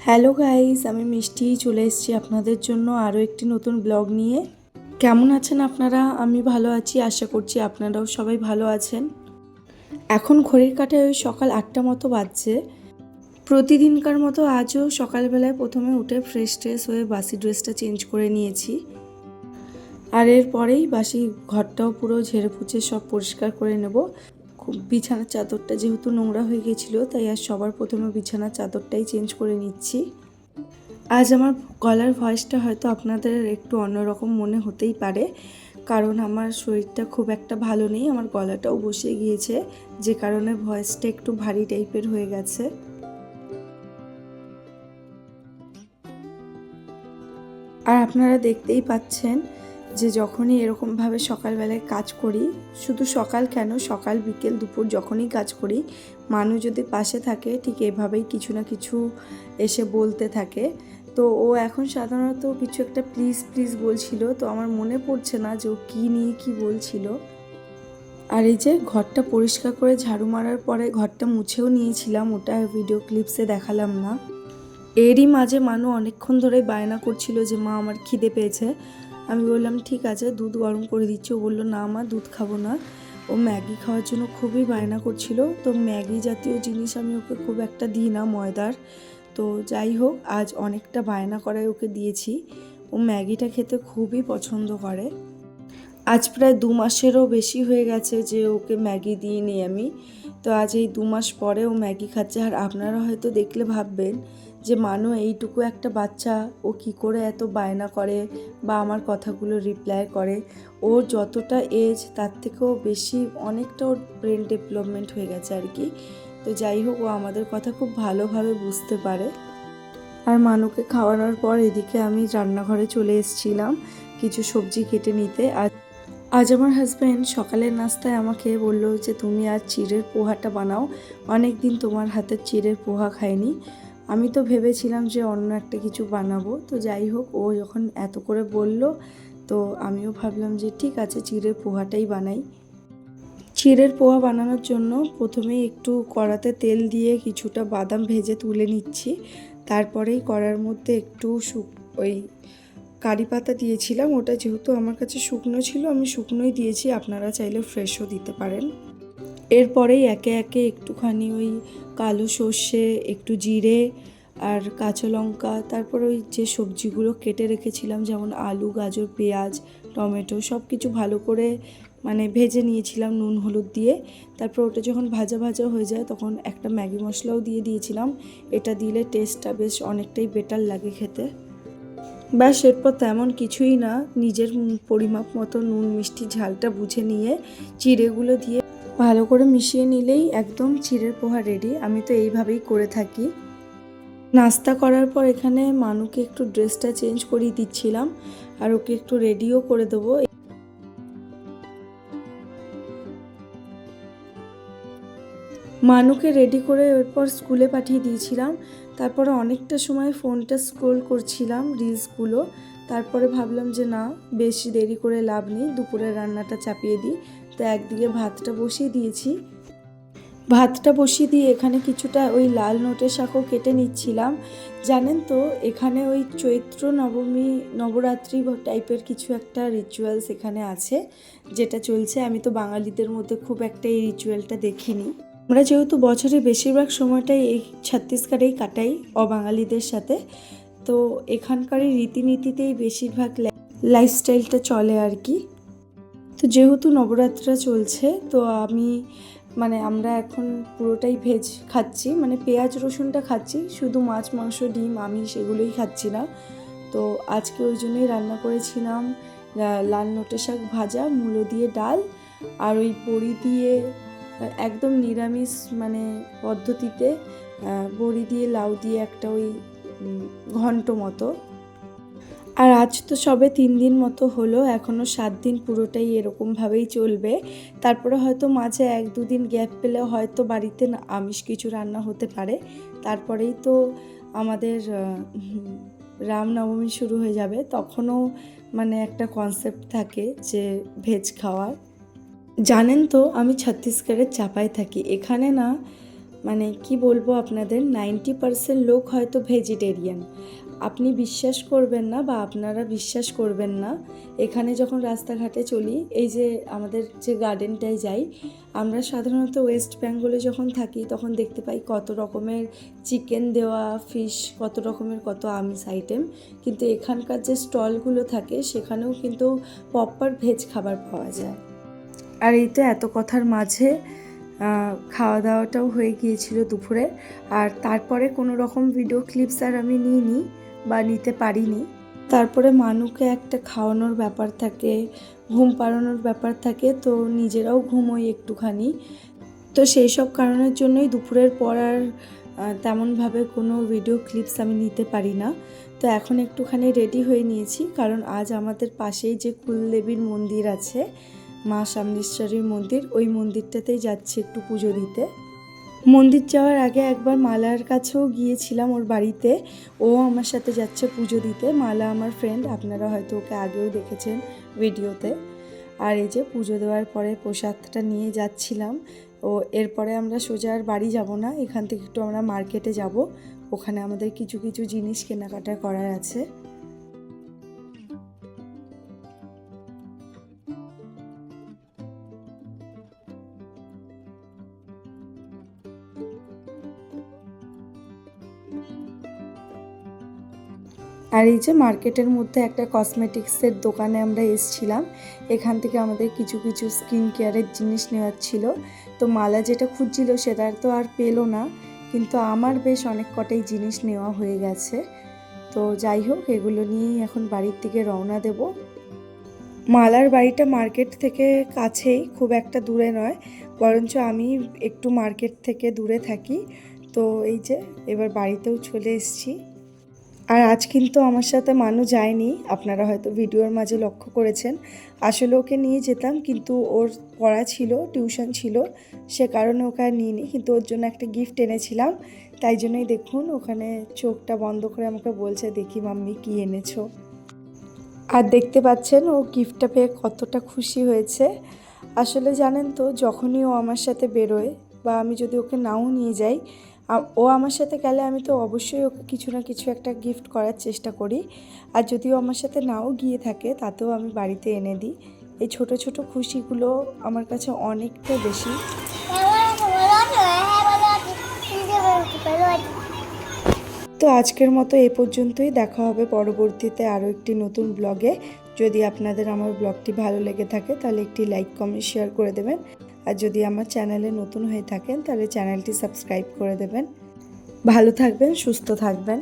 Hello guys, আমি মিষ্টি চলে এসেছি আপনাদের জন্য আরও একটি নতুন ব্লগ নিয়ে। কেমন আছেন আপনারা? আমি ভালো আছি, আশা করছি আপনারাও সবাই ভালো আছেন। এখন ঘড়ির কাঁটায় ওই সকাল 8টা মতো বাজছে। প্রতিদিনকার মতো আজও সকালবেলায় প্রথমে উঠে ফ্রেশ ট্রেশ হয়ে বাসি ড্রেসটা চেঞ্জ করে নিয়েছি। আর এরপরেই বাসি ঘরটাও পুরো ঝেড়ে পুছে সব পরিষ্কার করে নেব। বিছানার চাদরটা যেহেতু নোংরা হয়ে গেছিলো, তাই আর সবার প্রথমে বিছানার চাদরটাই চেঞ্জ করে নিচ্ছি। আজ আমার গলার ভয়েসটা হয়তো আপনাদের একটু অন্যরকম মনে হতেই পারে, কারণ আমার শরীরটা খুব একটা ভালো নেই, আমার গলাটাও বসে গিয়েছে, যে কারণে ভয়েসটা একটু ভারী টাইপের হয়ে গেছে। আর আপনারা দেখতেই পাচ্ছেন যে যখনই এরকমভাবে সকালবেলায় কাজ করি, শুধু সকাল কেন, সকাল বিকেল দুপুর যখনই কাজ করি, মানুষ যদি পাশে থাকে ঠিক এভাবেই কিছু না কিছু এসে বলতে থাকে। তো ও এখন সাধারণত কিছু একটা প্লিজ প্লিজ বলছিল, তো আমার মনে পড়ছে না যে ও কী নিয়ে কী বলছিল। আর এই যে ঘরটা পরিষ্কার করে ঝাড়ু মারার পরে ঘরটা মুছেও নিয়েছিলাম, ওটা ভিডিও ক্লিপসে দেখালাম না। এরই মাঝে মানু অনেকক্ষণ ধরে বায়না করছিল যে মা আমার খিদে পেয়েছে। আমি বললাম ঠিক আছে, দুধ গরম করে দিচ্ছি। ও বললো না মা, দুধ খাবো না। ও ম্যাগি খাওয়ার জন্য খুবই বায়না করছিল। তো ম্যাগি জাতীয় জিনিস আমি ওকে খুব একটা দিই না, ময়দার। তো যাই হোক, আজ অনেকটা বায়না করায় ওকে দিয়েছি। ও ম্যাগিটা খেতে খুবই পছন্দ করে। আজ প্রায় 2 মাসেরও বেশি হয়ে গেছে যে ওকে ম্যাগি দিইনি আমি। তো আজ এই 2 মাস পরে ও ম্যাগি খাচ্ছে। আর আপনারা হয়তো দেখলে ভাববেন যে মানু এইটুকু একটা বাচ্চা, ও কি করে এত বায়না করে বা আমার কথাগুলো রিপ্লাই করে। ওর যতটা এজ তার থেকেও বেশি অনেকটা ওর ব্রেন ডেভেলপমেন্ট হয়ে গেছে আর কি। তো যাই হোক, ও আমাদের কথা খুব ভালোভাবে বুঝতে পারে। আর মানুকে খাওয়ানোর পর এদিকে আমি রান্নাঘরে চলে এসেছিলাম কিছু সবজি কেটে নিতে। আজ আমার হাজব্যান্ড সকালের নাস্তায় আমাকে বললো যে তুমি আজ চিড়ের পোহাটা বানাও, অনেক দিন তোমার হাতের চিড়ের পোহা খাইনি। আমি তো ভেবেছিলাম যে অন্য একটা কিছু বানাবো। তো যাই হোক, ও যখন এত করে বলল, তো আমিও ভাবলাম যে ঠিক আছে, চিড়ের পোহাটাই বানাই। চিড়ের পোহা বানানোর জন্য প্রথমেই একটু কড়াতে তেল দিয়ে কিছুটা বাদাম ভেজে তুলে নিচ্ছি। তারপরেই কড়ার মধ্যে একটু ওই কারি পাতা দিয়েছিলাম। ওটা যেহেতু আমার কাছে শুকনো ছিল, আমি শুকনোই দিয়েছি, আপনারা চাইলে ফ্রেশও দিতে পারেন। এরপরেই একে একে একটুখানি ওই কালো সর্ষে, একটু জিরে আর কাঁচা লঙ্কা, তারপর ওই যে সবজিগুলো কেটে রেখেছিলাম যেমন আলু, গাজর, পেঁয়াজ, টমেটো, সব কিছু ভালো করে ভেজে নিয়েছিলাম নুন হলুদ দিয়ে। তারপর ওটা যখন ভাজা ভাজা হয়ে যায় তখন একটা ম্যাগি মশলাও দিয়ে দিয়েছিলাম। এটা দিলে টেস্টটা বেশ অনেকটাই বেটার লাগে খেতে। ব্যাস, এরপর তেমন কিছুই না, নিজের পরিমাপ মতো নুন মিষ্টি ঝালটা বুঝে নিয়ে চিড়েগুলো দিয়ে ভালো করে মিশিয়ে নিলেই একদম চিড়ের পোহা রেডি। আমি তো এইভাবেই করে থাকি। নাস্তা করার পর এখানে মানুকে একটু ড্রেসটা চেঞ্জ করিয়ে দিচ্ছিলাম আর ওকে একটু রেডিও করে দেবো। মানুকে রেডি করে এরপর স্কুলে পাঠিয়ে দিয়েছিলাম। তারপরে অনেকটা সময় ফোনটা স্ক্রোল করছিলাম, রিলসগুলো। তারপরে ভাবলাম যে না, বেশি দেরি করে লাভ নেই, দুপুরের রান্নাটা চাপিয়ে দিই। তো একদিকে ভাতটা বসিয়ে দিয়েছি। ভাতটা বসিয়ে দিয়ে এখানে কিছুটা ওই লাল নোটের শাকও কেটে নিচ্ছিলাম। জানেন তো, এখানে ওই চৈত্র নবমী, নবরাত্রি টাইপের কিছু একটা রিচুয়ালস এখানে আছে, যেটা চলছে। আমি তো বাঙালিদের মধ্যে খুব একটা এই রিচুয়ালটা দেখিনি। আমরা যেহেতু বছরে বেশিরভাগ সময়টাই এই ছত্তিশগড়েই কাটাই অবাঙালিদের সাথে, তো এখানকারই রীতিনীতিতেই বেশিরভাগ লাইফস্টাইলটা চলে আর কি। তো যেহেতু নবরাত্রিটা চলছে, তো আমরা এখন পুরোটাই ভেজ খাচ্ছি, পেঁয়াজ রসুনটা খাচ্ছি, শুধু মাছ মাংস ডিম আমি সেগুলোই খাচ্ছি না। তো আজকে ওই জন্যই রান্না করেছিলাম লাল নোটে শাক ভাজা, মূলো দিয়ে ডাল, আর ওই বড়ি দিয়ে একদম নিরামিষ পদ্ধতিতে বড়ি দিয়ে লাউ দিয়ে একটা ওই ঘন্ট মতো। আর আজ তো সবে 3 দিন মতো হলো, এখনও 7 দিন পুরোটাই এরকমভাবেই চলবে। তারপরে হয়তো মাঝে 1-2 দিন গ্যাপ পেলে হয়তো বাড়িতে আমিষ কিছু রান্না হতে পারে। তারপরেই তো আমাদের রামনবমী শুরু হয়ে যাবে, তখনও একটা কনসেপ্ট থাকে যে ভেজ খাওয়ার। জানেন তো, আমি ছত্তিশগড়ের চাপায় থাকি। এখানে না মানে কি বলবো আপনাদের, 90% লোক হয়তো ভেজিটেরিয়ান। আপনি বিশ্বাস করবেন না বা আপনারা বিশ্বাস করবেন না, এখানে যখন রাস্তাঘাটে চলি, এই যে আমাদের যে গার্ডেনটায় যাই, আমরা সাধারণত ওয়েস্ট বেঙ্গলে যখন থাকি তখন দেখতে পাই কত রকমের চিকেন দেওয়া, ফিশ, কত রকমের কত আমিষ আইটেম, কিন্তু এখানকার যে স্টলগুলো থাকে সেখানেও কিন্তু প্রপার ভেজ খাবার পাওয়া যায়। আর এই তো এত কথার মাঝে খাওয়া দাওয়াটাও হয়ে গিয়েছিল দুপুরে, আর তারপরে কোনো রকম ভিডিও ক্লিপস আর আমি নিইনি বা নিতে পারিনি। তারপরে মানুকে একটা খাওয়ানোর ব্যাপার থাকে, ঘুম পাড়ানোর ব্যাপার থাকে, তো নিজেরাও ঘুমোই একটুখানি। তো সেই সব কারণের জন্যই দুপুরের পর আর তেমনভাবে কোনো ভিডিও ক্লিপস আমি নিতে পারি না। তো এখন একটুখানি রেডি হয়ে নিয়েছি, কারণ আজ আমাদের পাশেই যে কুলদেবীর মন্দির আছে, মা সামনেশ্বরীর মন্দির, ওই মন্দিরটাতেই যাচ্ছি একটু পুজো দিতে। মন্দির যাওয়ার আগে একবার মালার কাছেও গিয়েছিলাম ওর বাড়িতে, ও আমার সাথে যাচ্ছে পুজো দিতে। মালা আমার ফ্রেন্ড, আপনারা হয়তো ওকে আগেও দেখেছেন ভিডিওতে। আর এই যে পুজো দেওয়ার পরে প্রসাদটা নিয়ে যাচ্ছিলাম। ও এরপরে আমরা সোজা আর বাড়ি যাব না, এখান থেকে একটু আমরা মার্কেটে যাব, ওখানে আমাদের কিছু কিছু জিনিস কেনাকাটা করার আছে। আর এই যে মার্কেটের মধ্যে একটা কসমেটিক্সের দোকানে আমরা এসেছিলাম, এখান থেকে আমাদের কিছু কিছু স্কিন কেয়ারের জিনিস নেওয়ার ছিল। তো মালা যেটা খুঁজছিল সেটা তো আর পেলো না, কিন্তু আমার বেশ অনেক কটাই জিনিস নেওয়া হয়ে গেছে। তো যাই হোক, এগুলো নিয়েই এখন বাড়ির দিকে রওনা দেব। মালার বাড়িটা মার্কেট থেকে কাছেই, খুব একটা দূরে নয়, বরঞ্চ আমি একটু মার্কেট থেকে দূরে থাকি। তো এই যে এবার বাড়িতেও চলে এসেছি। আর আজ কিন্তু আমার সাথে মানু যায়নি, আপনারা হয়তো ভিডিওর মাঝে লক্ষ্য করেছেন। আসলে ওকে নিয়ে যেতাম, কিন্তু ওর পড়া ছিল, টিউশন ছিল, সে কারণে ওকে আর নিইনি। কিন্তু ওর জন্য একটা গিফট এনেছিলাম, তাই জন্যই দেখুন ওখানে চোখটা বন্ধ করে আমাকে বলছে, দেখি মাম্মি কী এনেছো। আর দেখতে পাচ্ছেন ও গিফটটা পেয়ে কতটা খুশি হয়েছে। আসলে জানেন তো, যখনই ও আমার সাথে বেরোয় বা আমি যদি ওকে নাও নিয়ে যাই, ও আমার সাথে গেলে আমি তো অবশ্যই ওকে কিছু না কিছু একটা গিফট করার চেষ্টা করি। আর যদিও আমার সাথে নাও গিয়ে থাকে, তাতেও আমি বাড়িতে এনে দিই। এই ছোট ছোট খুশিগুলো আমার কাছে অনেকটা বেশি। তো আজকের মতো এ পর্যন্তই, দেখা হবে পরবর্তীতে আরও একটি নতুন ব্লগে। যদি আপনাদের আমার ব্লগটি ভালো লেগে থাকে তাহলে একটি লাইক, কমেন্ট, শেয়ার করে দেবেন। আর যদি আমার চ্যানেলে নতুন হয়ে থাকেন তাহলে চ্যানেলটি সাবস্ক্রাইব করে দেবেন। ভালো থাকবেন, সুস্থ থাকবেন।